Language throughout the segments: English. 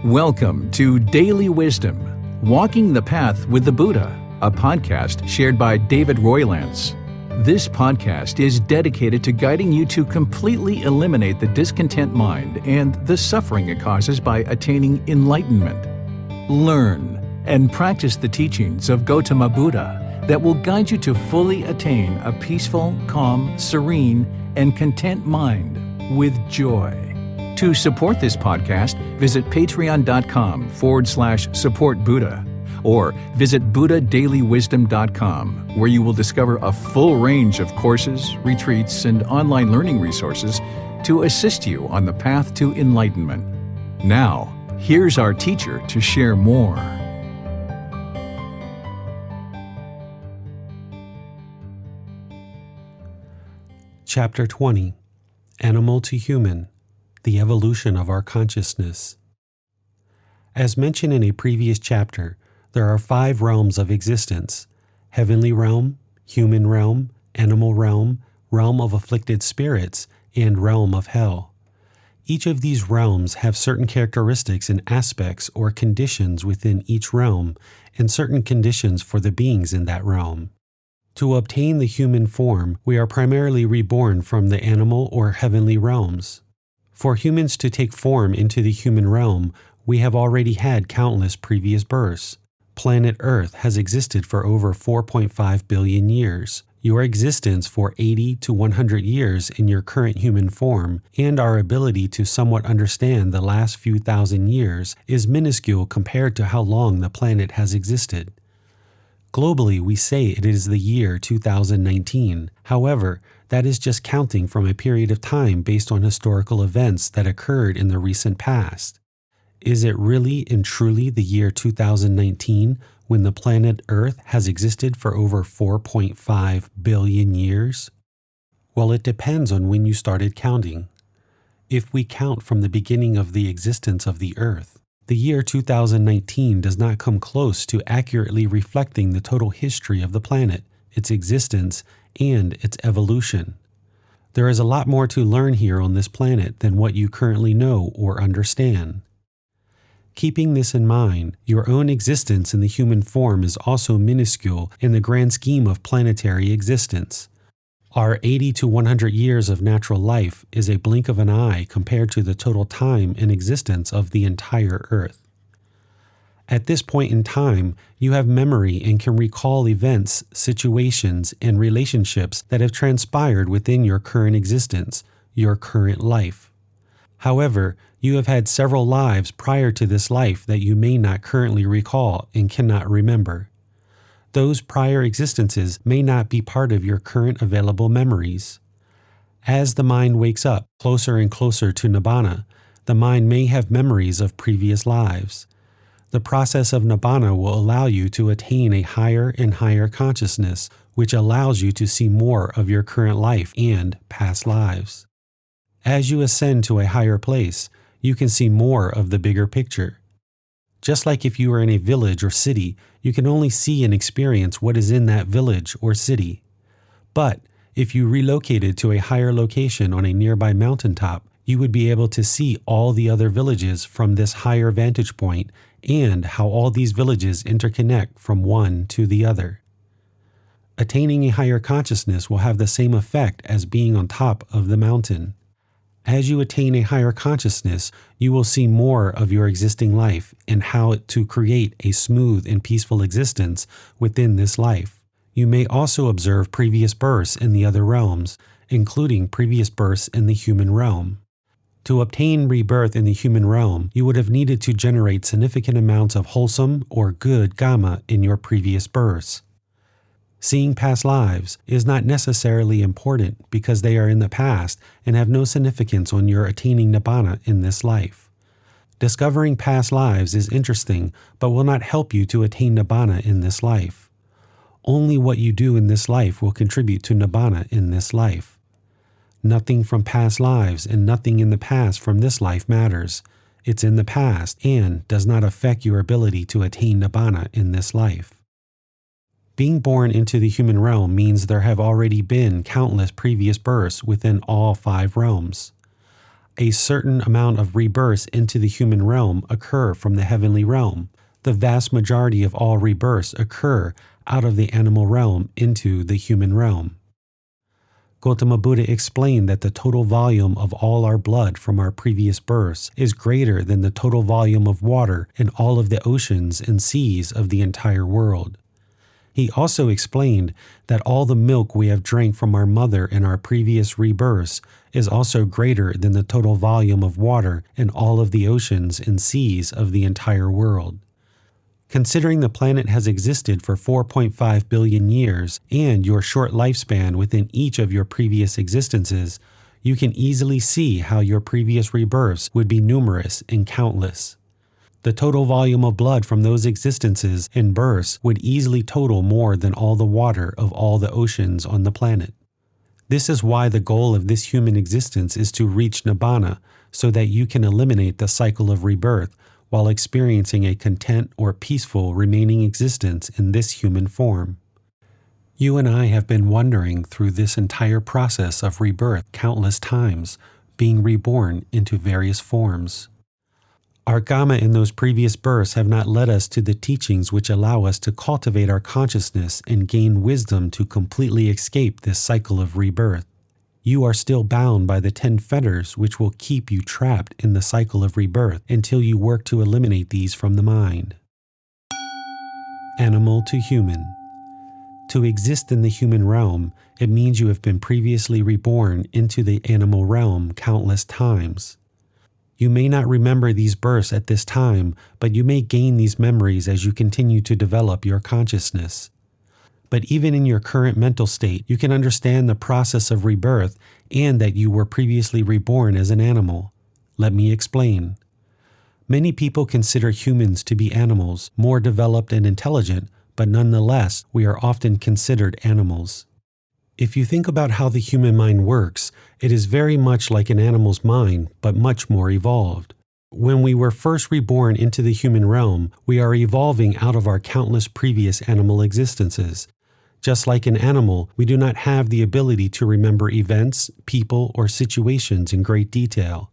Welcome to Daily Wisdom, Walking the Path with the Buddha, a podcast shared by David Roylance. This podcast is dedicated to guiding you to completely eliminate the discontent mind and the suffering it causes by attaining enlightenment. Learn and practice the teachings of Gotama Buddha that will guide you to fully attain a peaceful, calm, serene, and content mind with joy. To support this podcast, visit patreon.com/support Buddha or visit buddhadailywisdom.com, where you will discover a full range of courses, retreats, and online learning resources to assist you on the path to enlightenment. Now, here's our teacher to share more. Chapter 20, Animal to Human, the Evolution of Our Consciousness. As mentioned in a previous chapter, there are 5 realms of existence: heavenly realm, human realm, animal realm, realm of afflicted spirits, and realm of hell. Each of these realms have certain characteristics and aspects or conditions within each realm, and certain conditions for the beings in that realm. To obtain the human form, we are primarily reborn from the animal or heavenly realms. For humans to take form into the human realm, we have already had countless previous births. Planet Earth has existed for over 4.5 billion years. Your existence for 80 to 100 years in your current human form, and our ability to somewhat understand the last few thousand years, is minuscule compared to how long the planet has existed. Globally, we say it is the year 2019. However, that is just counting from a period of time based on historical events that occurred in the recent past. Is it really and truly the year 2019 when the planet Earth has existed for over 4.5 billion years? Well, it depends on when you started counting. If we count from the beginning of the existence of the Earth, the year 2019 does not come close to accurately reflecting the total history of the planet, its existence, and its evolution. There is a lot more to learn here on this planet than what you currently know or understand. Keeping this in mind, your own existence in the human form is also minuscule in the grand scheme of planetary existence. Our 80 to 100 years of natural life is a blink of an eye compared to the total time and existence of the entire Earth. At this point in time, you have memory and can recall events, situations, and relationships that have transpired within your current existence, your current life. However, you have had several lives prior to this life that you may not currently recall and cannot remember. Those prior existences may not be part of your current available memories. As the mind wakes up closer and closer to Nibbana, the mind may have memories of previous lives. The process of Nibbana will allow you to attain a higher and higher consciousness, which allows you to see more of your current life and past lives. As you ascend to a higher place, you can see more of the bigger picture. Just like if you are in a village or city, you can only see and experience what is in that village or city. But if you relocated to a higher location on a nearby mountaintop, you would be able to see all the other villages from this higher vantage point and how all these villages interconnect from one to the other. Attaining a higher consciousness will have the same effect as being on top of the mountain. As you attain a higher consciousness, you will see more of your existing life and how to create a smooth and peaceful existence within this life. You may also observe previous births in the other realms, including previous births in the human realm. To obtain rebirth in the human realm, you would have needed to generate significant amounts of wholesome or good karma in your previous births. Seeing past lives is not necessarily important because they are in the past and have no significance on your attaining Nibbana in this life. Discovering past lives is interesting but will not help you to attain Nibbana in this life. Only what you do in this life will contribute to Nibbana in this life. Nothing from past lives and nothing in the past from this life matters. It's in the past and does not affect your ability to attain Nibbana in this life. Being born into the human realm means there have already been countless previous births within all 5 realms. A certain amount of rebirths into the human realm occur from the heavenly realm. The vast majority of all rebirths occur out of the animal realm into the human realm. Gotama Buddha explained that the total volume of all our blood from our previous births is greater than the total volume of water in all of the oceans and seas of the entire world. He also explained that all the milk we have drank from our mother in our previous rebirths is also greater than the total volume of water in all of the oceans and seas of the entire world. Considering the planet has existed for 4.5 billion years and your short lifespan within each of your previous existences, you can easily see how your previous rebirths would be numerous and countless. The total volume of blood from those existences and births would easily total more than all the water of all the oceans on the planet. This is why the goal of this human existence is to reach Nibbana, so that you can eliminate the cycle of rebirth while experiencing a content or peaceful remaining existence in this human form. You and I have been wandering through this entire process of rebirth countless times, being reborn into various forms. Our karma in those previous births have not led us to the teachings which allow us to cultivate our consciousness and gain wisdom to completely escape this cycle of rebirth. You are still bound by the 10 fetters which will keep you trapped in the cycle of rebirth until you work to eliminate these from the mind. Animal to human. To exist in the human realm, it means you have been previously reborn into the animal realm countless times. You may not remember these births at this time, but you may gain these memories as you continue to develop your consciousness. But even in your current mental state, you can understand the process of rebirth and that you were previously reborn as an animal. Let me explain. Many people consider humans to be animals, more developed and intelligent, but nonetheless, we are often considered animals. If you think about how the human mind works, it is very much like an animal's mind, but much more evolved. When we were first reborn into the human realm, we are evolving out of our countless previous animal existences. Just like an animal, we do not have the ability to remember events, people, or situations in great detail.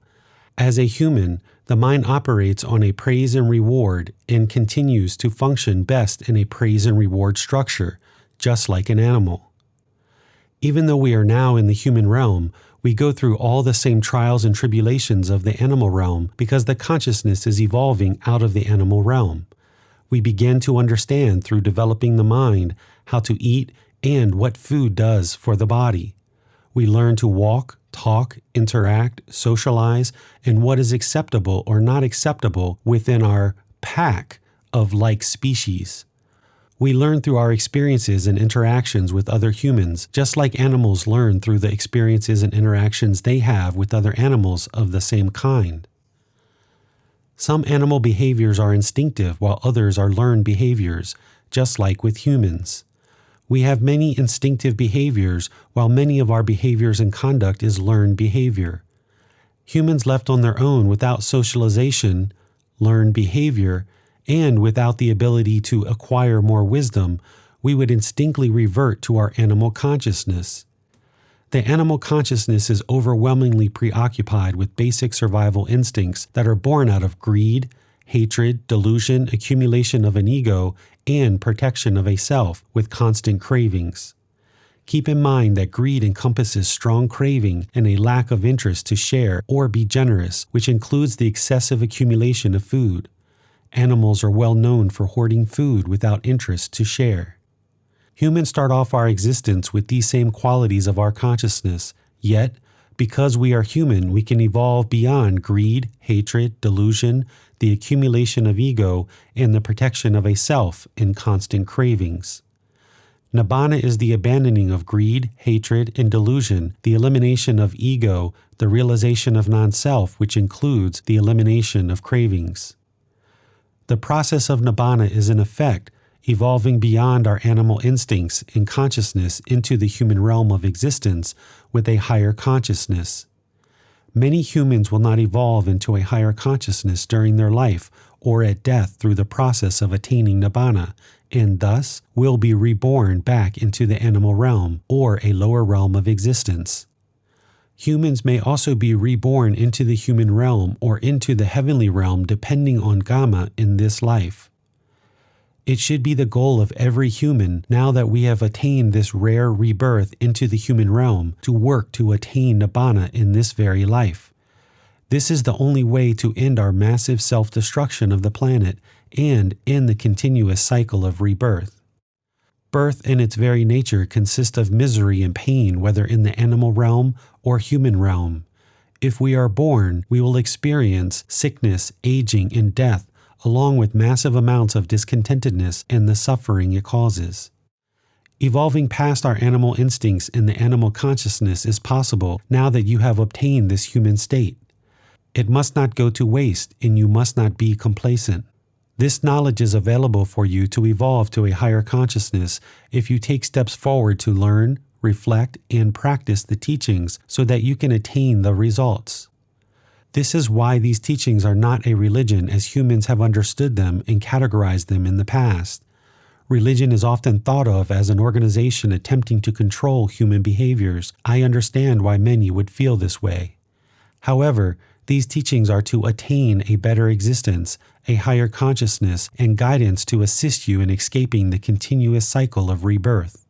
As a human, the mind operates on a praise and reward and continues to function best in a praise and reward structure, just like an animal. Even though we are now in the human realm, we go through all the same trials and tribulations of the animal realm because the consciousness is evolving out of the animal realm. We begin to understand through developing the mind how to eat and what food does for the body. We learn to walk, talk, interact, socialize, and what is acceptable or not acceptable within our pack of like species. We learn through our experiences and interactions with other humans, just like animals learn through the experiences and interactions they have with other animals of the same kind. Some animal behaviors are instinctive while others are learned behaviors, just like with humans. We have many instinctive behaviors while many of our behaviors and conduct is learned behavior. Humans left on their own without socialization, learned behavior, and without the ability to acquire more wisdom, we would instinctively revert to our animal consciousness. The animal consciousness is overwhelmingly preoccupied with basic survival instincts that are born out of greed, hatred, delusion, accumulation of an ego, and protection of a self with constant cravings. Keep in mind that greed encompasses strong craving and a lack of interest to share or be generous, which includes the excessive accumulation of food. Animals are well known for hoarding food without interest to share. Humans start off our existence with these same qualities of our consciousness, yet, because we are human, we can evolve beyond greed, hatred, delusion, the accumulation of ego, and the protection of a self in constant cravings. Nibbana is the abandoning of greed, hatred, and delusion, the elimination of ego, the realization of non-self, which includes the elimination of cravings. The process of Nibbana is, in effect, evolving beyond our animal instincts and consciousness into the human realm of existence with a higher consciousness. Many humans will not evolve into a higher consciousness during their life or at death through the process of attaining Nibbana, and thus will be reborn back into the animal realm or a lower realm of existence. Humans may also be reborn into the human realm or into the heavenly realm depending on Gama in this life. It should be the goal of every human, now that we have attained this rare rebirth into the human realm, to work to attain Nibbana in this very life. This is the only way to end our massive self-destruction of the planet and end the continuous cycle of rebirth. Birth in its very nature consists of misery and pain, whether in the animal realm or human realm. If we are born, we will experience sickness, aging, and death, along with massive amounts of discontentedness and the suffering it causes. Evolving past our animal instincts in the animal consciousness is possible now that you have obtained this human state. It must not go to waste, and you must not be complacent. This knowledge is available for you to evolve to a higher consciousness if you take steps forward to learn, reflect, and practice the teachings so that you can attain the results. This is why these teachings are not a religion as humans have understood them and categorized them in the past. Religion is often thought of as an organization attempting to control human behaviors. I understand why many would feel this way. However, these teachings are to attain a better existence, a higher consciousness, and guidance to assist you in escaping the continuous cycle of rebirth.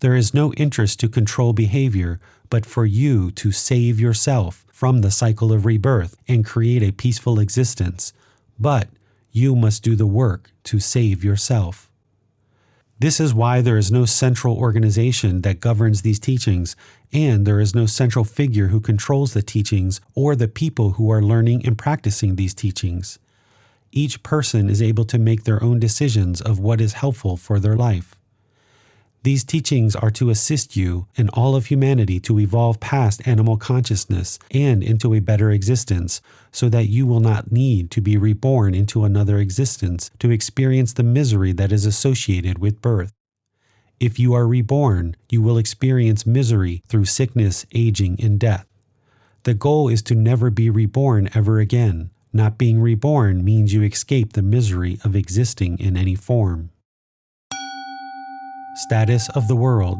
There is no interest to control behavior, but for you to save yourself from the cycle of rebirth and create a peaceful existence. But you must do the work to save yourself. This is why there is no central organization that governs these teachings, and there is no central figure who controls the teachings or the people who are learning and practicing these teachings. Each person is able to make their own decisions of what is helpful for their life. These teachings are to assist you and all of humanity to evolve past animal consciousness and into a better existence, so that you will not need to be reborn into another existence to experience the misery that is associated with birth. If you are reborn, you will experience misery through sickness, aging, and death. The goal is to never be reborn ever again. Not being reborn means you escape the misery of existing in any form. Status of the world.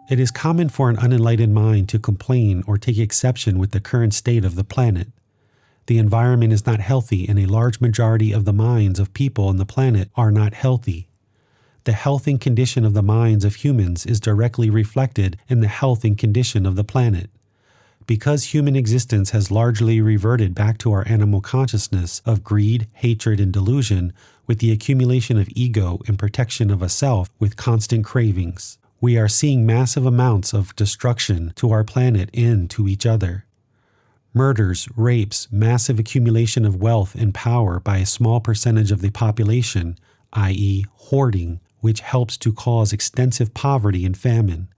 It is common for an unenlightened mind to complain or take exception with the current state of the planet. The environment is not healthy, and a large majority of the minds of people on the planet are not healthy. The health and condition of the minds of humans is directly reflected in the health and condition of the planet. Because human existence has largely reverted back to our animal consciousness of greed, hatred, and delusion, with the accumulation of ego and protection of a self with constant cravings, we are seeing massive amounts of destruction to our planet and to each other. Murders, rapes, massive accumulation of wealth and power by a small percentage of the population, i.e., hoarding, which helps to cause extensive poverty and famine.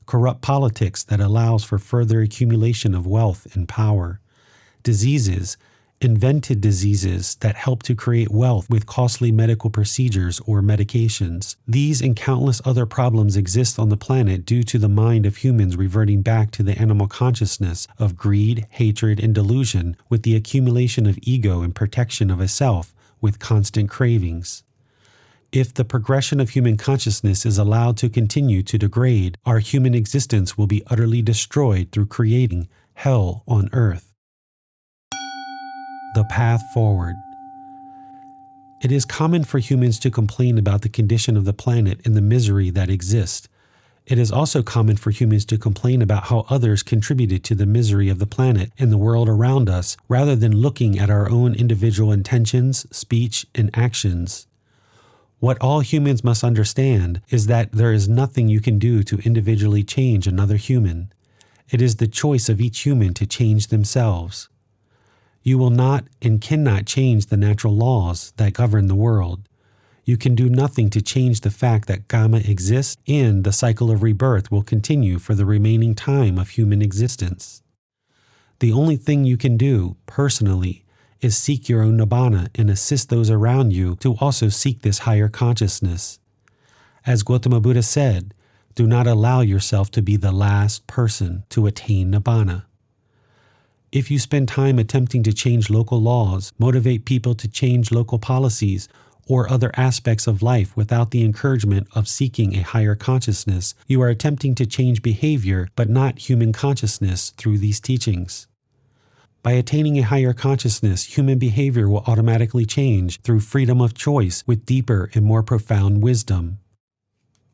Corrupt politics that allows for further accumulation of wealth and power. Diseases, invented diseases that help to create wealth with costly medical procedures or medications. These and countless other problems exist on the planet due to the mind of humans reverting back to the animal consciousness of greed, hatred, and delusion, with the accumulation of ego and protection of a self with constant cravings. If the progression of human consciousness is allowed to continue to degrade, our human existence will be utterly destroyed through creating hell on earth. The path forward. It is common for humans to complain about the condition of the planet and the misery that exists. It is also common for humans to complain about how others contributed to the misery of the planet and the world around us, rather than looking at our own individual intentions, speech, and actions. What all humans must understand is that there is nothing you can do to individually change another human. It is the choice of each human to change themselves. You will not and cannot change the natural laws that govern the world. You can do nothing to change the fact that Gama exists, and the cycle of rebirth will continue for the remaining time of human existence. The only thing you can do, personally, is seek your own Nibbana and assist those around you to also seek this higher consciousness. As Gotama Buddha said, do not allow yourself to be the last person to attain Nibbana. If you spend time attempting to change local laws, motivate people to change local policies, or other aspects of life without the encouragement of seeking a higher consciousness, you are attempting to change behavior but not human consciousness through these teachings. By attaining a higher consciousness, human behavior will automatically change through freedom of choice with deeper and more profound wisdom.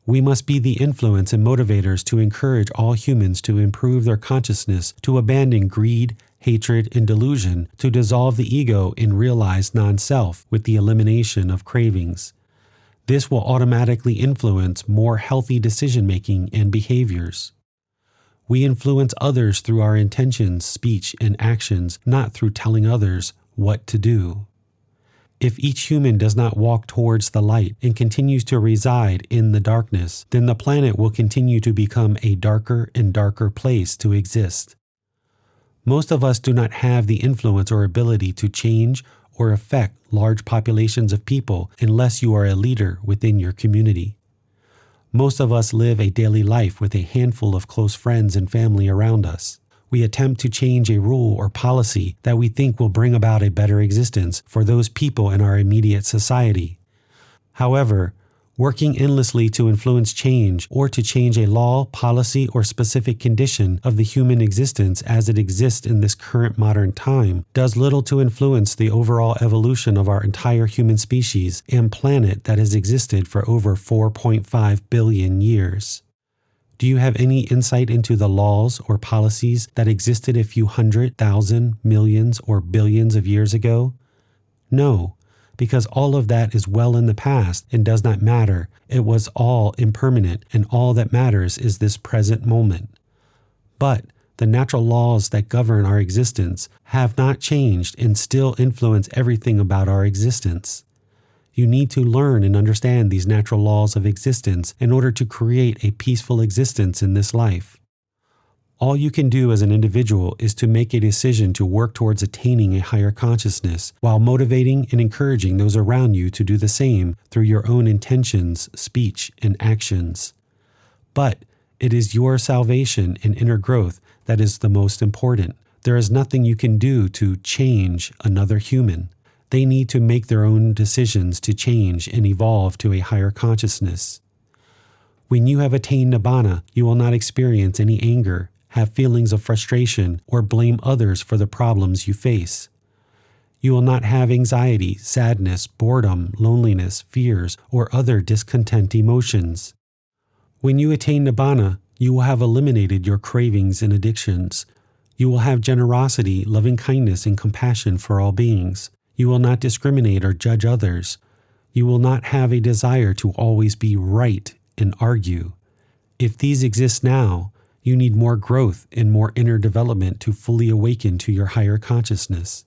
We must be the influence and motivators to encourage all humans to improve their consciousness, to abandon greed, hatred, and delusion, to dissolve the ego and realize non-self with the elimination of cravings. This will automatically influence more healthy decision-making and behaviors. We influence others through our intentions, speech, and actions, not through telling others what to do. If each human does not walk towards the light and continues to reside in the darkness, then the planet will continue to become a darker and darker place to exist. Most of us do not have the influence or ability to change or affect large populations of people unless you are a leader within your community. Most of us live a daily life with a handful of close friends and family around us. We attempt to change a rule or policy that we think will bring about a better existence for those people in our immediate society. However, working endlessly to influence change or to change a law, policy, or specific condition of the human existence as it exists in this current modern time does little to influence the overall evolution of our entire human species and planet that has existed for over 4.5 billion years. Do you have any insight into the laws or policies that existed a few 100,000, millions, or billions of years ago? No, because all of that is well in the past and does not matter. It was all impermanent, and all that matters is this present moment. But the natural laws that govern our existence have not changed and still influence everything about our existence. You need to learn and understand these natural laws of existence in order to create a peaceful existence in this life. All you can do as an individual is to make a decision to work towards attaining a higher consciousness while motivating and encouraging those around you to do the same through your own intentions, speech, and actions. But it is your salvation and inner growth that is the most important. There is nothing you can do to change another human. They need to make their own decisions to change and evolve to a higher consciousness. When you have attained Nibbana, you will not experience any anger, have feelings of frustration, or blame others for the problems you face. You will not have anxiety, sadness, boredom, loneliness, fears, or other discontent emotions. When you attain Nibbana, you will have eliminated your cravings and addictions. You will have generosity, loving kindness, and compassion for all beings. You will not discriminate or judge others. You will not have a desire to always be right and argue. If these exist now, you need more growth and more inner development to fully awaken to your higher consciousness.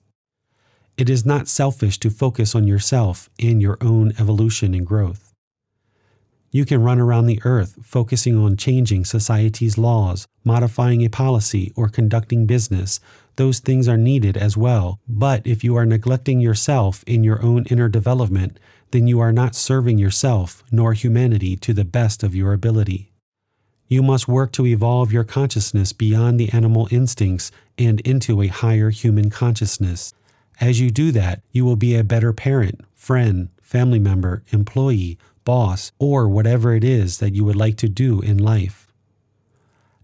It is not selfish to focus on yourself and your own evolution and growth. You can run around the earth focusing on changing society's laws, modifying a policy, or conducting business. Those things are needed as well, but if you are neglecting yourself in your own inner development, then you are not serving yourself nor humanity to the best of your ability. You must work to evolve your consciousness beyond the animal instincts and into a higher human consciousness. As you do that, you will be a better parent, friend, family member, employee, boss, or whatever it is that you would like to do in life.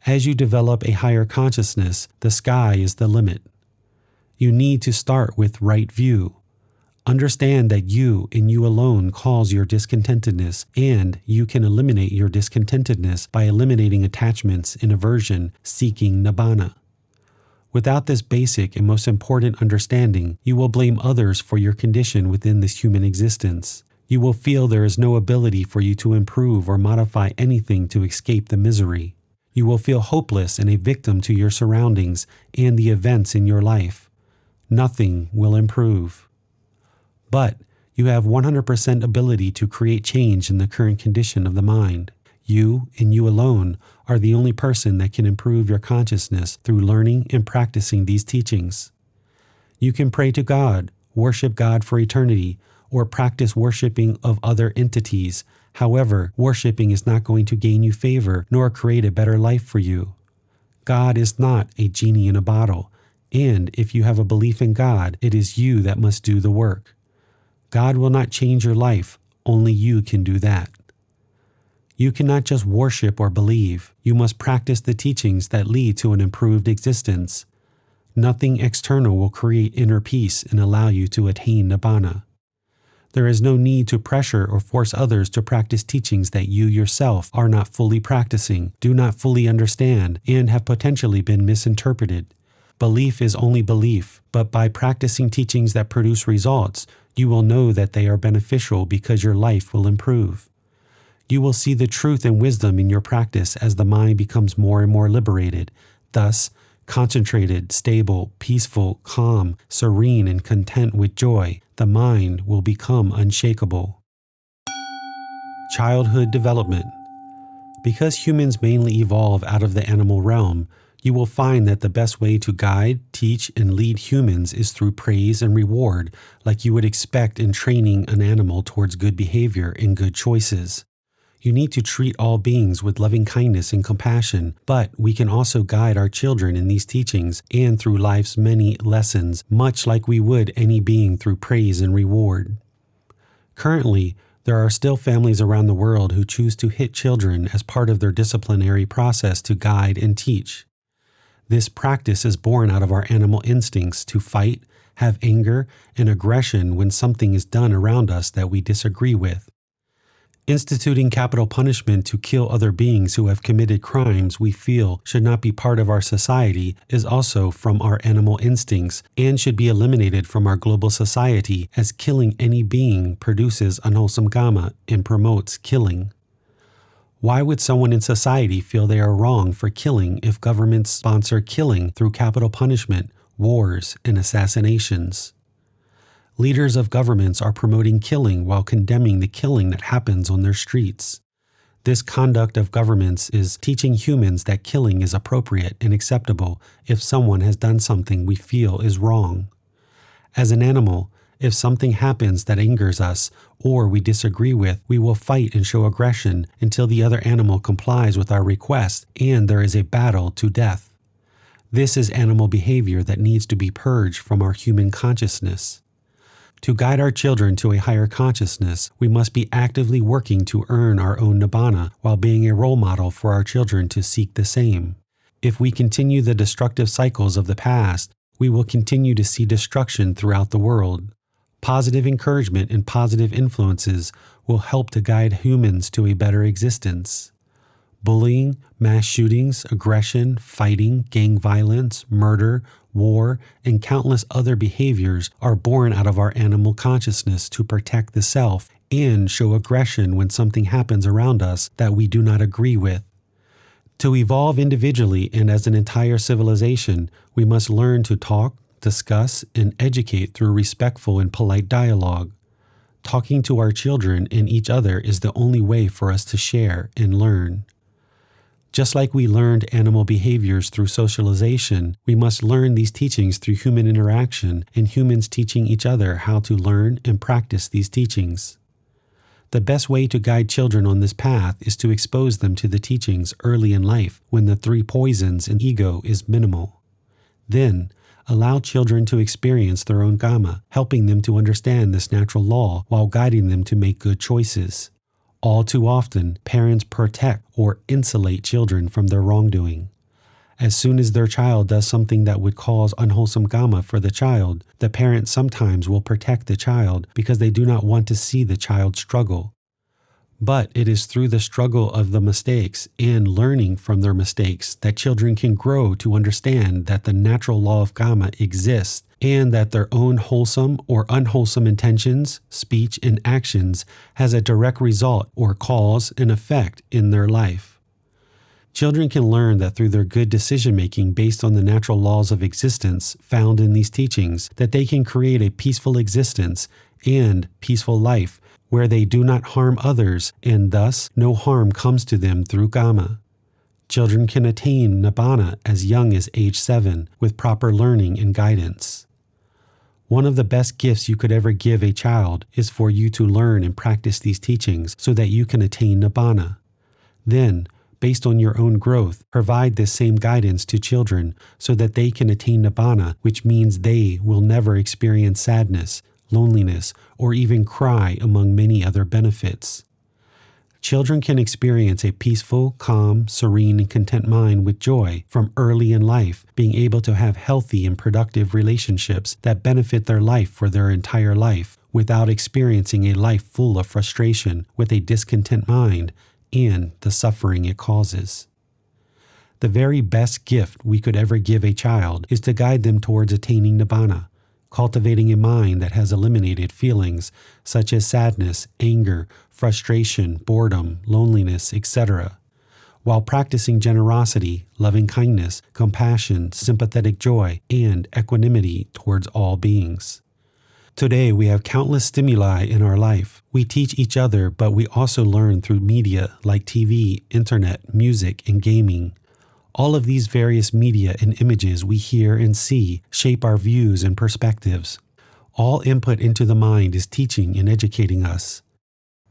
As you develop a higher consciousness, the sky is the limit. You need to start with right view. Understand that you and you alone cause your discontentedness, and you can eliminate your discontentedness by eliminating attachments and aversion, seeking Nibbana. Without this basic and most important understanding, you will blame others for your condition within this human existence. You will feel there is no ability for you to improve or modify anything to escape the misery. You will feel hopeless and a victim to your surroundings and the events in your life. Nothing will improve. But you have 100% ability to create change in the current condition of the mind. You and you alone are the only person that can improve your consciousness through learning and practicing these teachings. You can pray to God, worship God for eternity, or practice worshiping of other entities. However, worshiping is not going to gain you favor nor create a better life for you. God is not a genie in a bottle, and if you have a belief in God, it is you that must do the work. God will not change your life, only you can do that. You cannot just worship or believe, you must practice the teachings that lead to an improved existence. Nothing external will create inner peace and allow you to attain Nibbana. There is no need to pressure or force others to practice teachings that you yourself are not fully practicing, do not fully understand, and have potentially been misinterpreted. Belief is only belief, but by practicing teachings that produce results, you will know that they are beneficial because your life will improve. You will see the truth and wisdom in your practice as the mind becomes more and more liberated. Thus, concentrated, stable, peaceful, calm, serene, and content with joy, the mind will become unshakable. Childhood development. Because humans mainly evolve out of the animal realm, you will find that the best way to guide, teach, and lead humans is through praise and reward, like you would expect in training an animal towards good behavior and good choices. You need to treat all beings with loving kindness and compassion, but we can also guide our children in these teachings and through life's many lessons, much like we would any being through praise and reward. Currently, there are still families around the world who choose to hit children as part of their disciplinary process to guide and teach. This practice is born out of our animal instincts to fight, have anger, and aggression when something is done around us that we disagree with. Instituting capital punishment to kill other beings who have committed crimes we feel should not be part of our society is also from our animal instincts and should be eliminated from our global society, as killing any being produces unwholesome karma and promotes killing. Why would someone in society feel they are wrong for killing if governments sponsor killing through capital punishment, wars, and assassinations? Leaders of governments are promoting killing while condemning the killing that happens on their streets. This conduct of governments is teaching humans that killing is appropriate and acceptable if someone has done something we feel is wrong. As an animal, if something happens that angers us or we disagree with, we will fight and show aggression until the other animal complies with our request and there is a battle to death. This is animal behavior that needs to be purged from our human consciousness. To guide our children to a higher consciousness, we must be actively working to earn our own Nibbana while being a role model for our children to seek the same. If we continue the destructive cycles of the past, we will continue to see destruction throughout the world. Positive encouragement and positive influences will help to guide humans to a better existence. Bullying, mass shootings, aggression, fighting, gang violence, murder, war, and countless other behaviors are born out of our animal consciousness to protect the self and show aggression when something happens around us that we do not agree with. To evolve individually and as an entire civilization, we must learn to talk, discuss, and educate through respectful and polite dialogue. Talking to our children and each other is the only way for us to share and learn. Just like we learned animal behaviors through socialization, we must learn these teachings through human interaction and humans teaching each other how to learn and practice these teachings. The best way to guide children on this path is to expose them to the teachings early in life when the 3 poisons in ego is minimal. Then, allow children to experience their own karma, helping them to understand this natural law while guiding them to make good choices. All too often, parents protect or insulate children from their wrongdoing. As soon as their child does something that would cause unwholesome karma for the child, the parent sometimes will protect the child because they do not want to see the child struggle. But it is through the struggle of the mistakes and learning from their mistakes that children can grow to understand that the natural law of karma exists and that their own wholesome or unwholesome intentions, speech, and actions has a direct result or cause and effect in their life. Children can learn that through their good decision-making based on the natural laws of existence found in these teachings, that they can create a peaceful existence and peaceful life where they do not harm others and thus no harm comes to them through karma. Children can attain Nibbana as young as age 7 with proper learning and guidance. One of the best gifts you could ever give a child is for you to learn and practice these teachings so that you can attain Nibbana. Then, based on your own growth, provide this same guidance to children so that they can attain Nibbana, which means they will never experience sadness, loneliness, or even cry, among many other benefits. Children can experience a peaceful, calm, serene, and content mind with joy from early in life, being able to have healthy and productive relationships that benefit their life for their entire life, without experiencing a life full of frustration with a discontent mind and the suffering it causes. The very best gift we could ever give a child is to guide them towards attaining Nibbana, cultivating a mind that has eliminated feelings such as sadness, anger, frustration, boredom, loneliness, etc., while practicing generosity, loving kindness, compassion, sympathetic joy, and equanimity towards all beings. Today, we have countless stimuli in our life. We teach each other, but we also learn through media like TV, internet, music, and gaming. All of these various media and images we hear and see shape our views and perspectives. All input into the mind is teaching and educating us.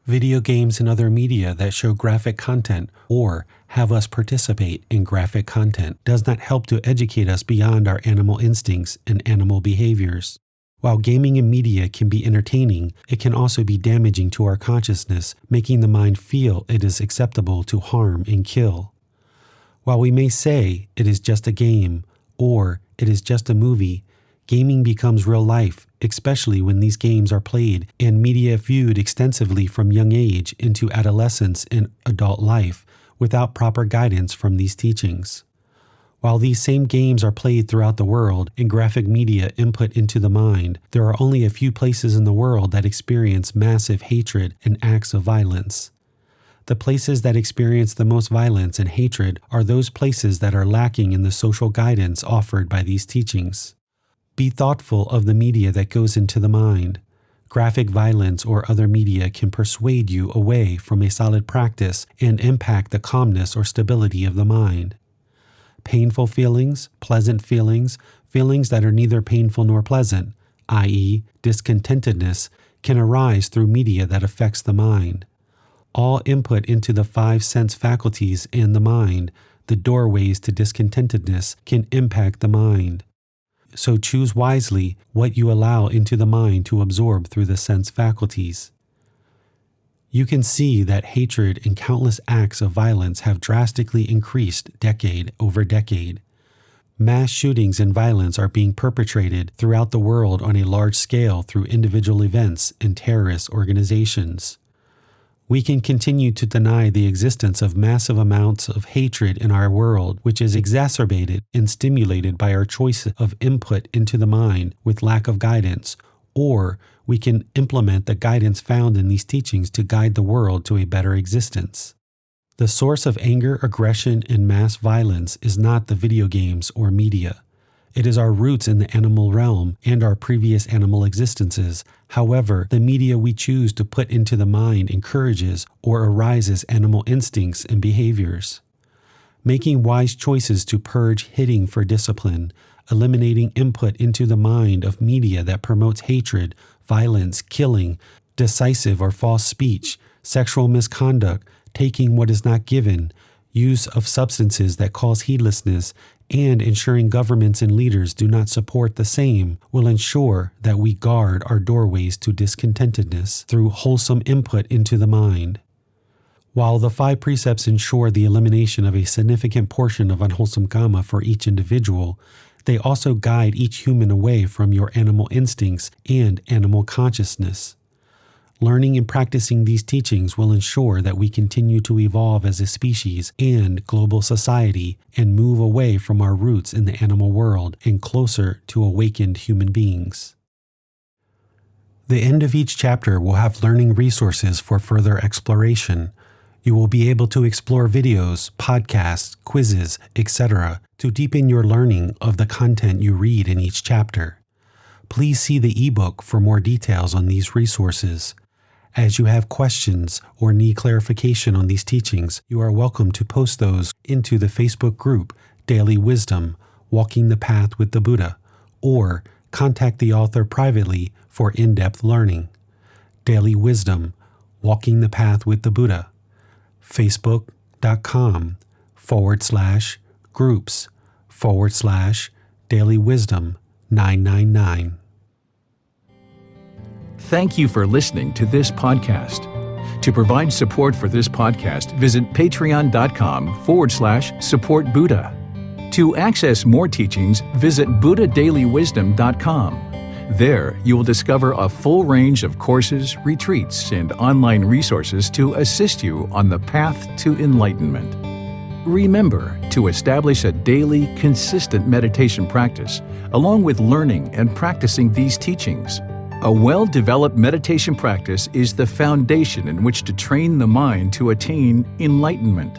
Video games and other media that show graphic content or have us participate in graphic content does not help to educate us beyond our animal instincts and animal behaviors. While gaming and media can be entertaining, it can also be damaging to our consciousness, making the mind feel it is acceptable to harm and kill. While we may say it is just a game or it is just a movie, gaming becomes real life, especially when these games are played and media viewed extensively from young age into adolescence and adult life without proper guidance from these teachings. While these same games are played throughout the world and graphic media input into the mind, there are only a few places in the world that experience massive hatred and acts of violence. The places that experience the most violence and hatred are those places that are lacking in the social guidance offered by these teachings. Be thoughtful of the media that goes into the mind. Graphic violence or other media can persuade you away from a solid practice and impact the calmness or stability of the mind. Painful feelings, pleasant feelings, feelings that are neither painful nor pleasant, i.e., discontentedness, can arise through media that affects the mind. All input into the 5 sense faculties and the mind, the doorways to discontentedness, can impact the mind. So choose wisely what you allow into the mind to absorb through the sense faculties. You can see that hatred and countless acts of violence have drastically increased decade over decade. Mass shootings and violence are being perpetrated throughout the world on a large scale through individual events and terrorist organizations. We can continue to deny the existence of massive amounts of hatred in our world, which is exacerbated and stimulated by our choice of input into the mind with lack of guidance, or we can implement the guidance found in these teachings to guide the world to a better existence. The source of anger, aggression, and mass violence is not the video games or media. It is our roots in the animal realm and our previous animal existences. However, the media we choose to put into the mind encourages or arises animal instincts and behaviors. Making wise choices to purge hitting for discipline, eliminating input into the mind of media that promotes hatred, violence, killing, decisive or false speech, sexual misconduct, taking what is not given, use of substances that cause heedlessness, and ensuring governments and leaders do not support the same will ensure that we guard our doorways to discontentedness through wholesome input into the mind. While the 5 precepts ensure the elimination of a significant portion of unwholesome karma for each individual, they also guide each human away from your animal instincts and animal consciousness. Learning and practicing these teachings will ensure that we continue to evolve as a species and global society and move away from our roots in the animal world and closer to awakened human beings. The end of each chapter will have learning resources for further exploration. You will be able to explore videos, podcasts, quizzes, etc. to deepen your learning of the content you read in each chapter. Please see the ebook for more details on these resources. As you have questions or need clarification on these teachings, you are welcome to post those into the Facebook group Daily Wisdom, Walking the Path with the Buddha, or contact the author privately for in-depth learning. Daily Wisdom, Walking the Path with the Buddha, facebook.com/groups/Daily Wisdom 999. Thank you for listening to this podcast. To provide support for this podcast, visit patreon.com/support Buddha. To access more teachings, visit buddhadailywisdom.com. There, you will discover a full range of courses, retreats, and online resources to assist you on the path to enlightenment. Remember to establish a daily, consistent meditation practice, along with learning and practicing these teachings. A well-developed meditation practice is the foundation in which to train the mind to attain enlightenment.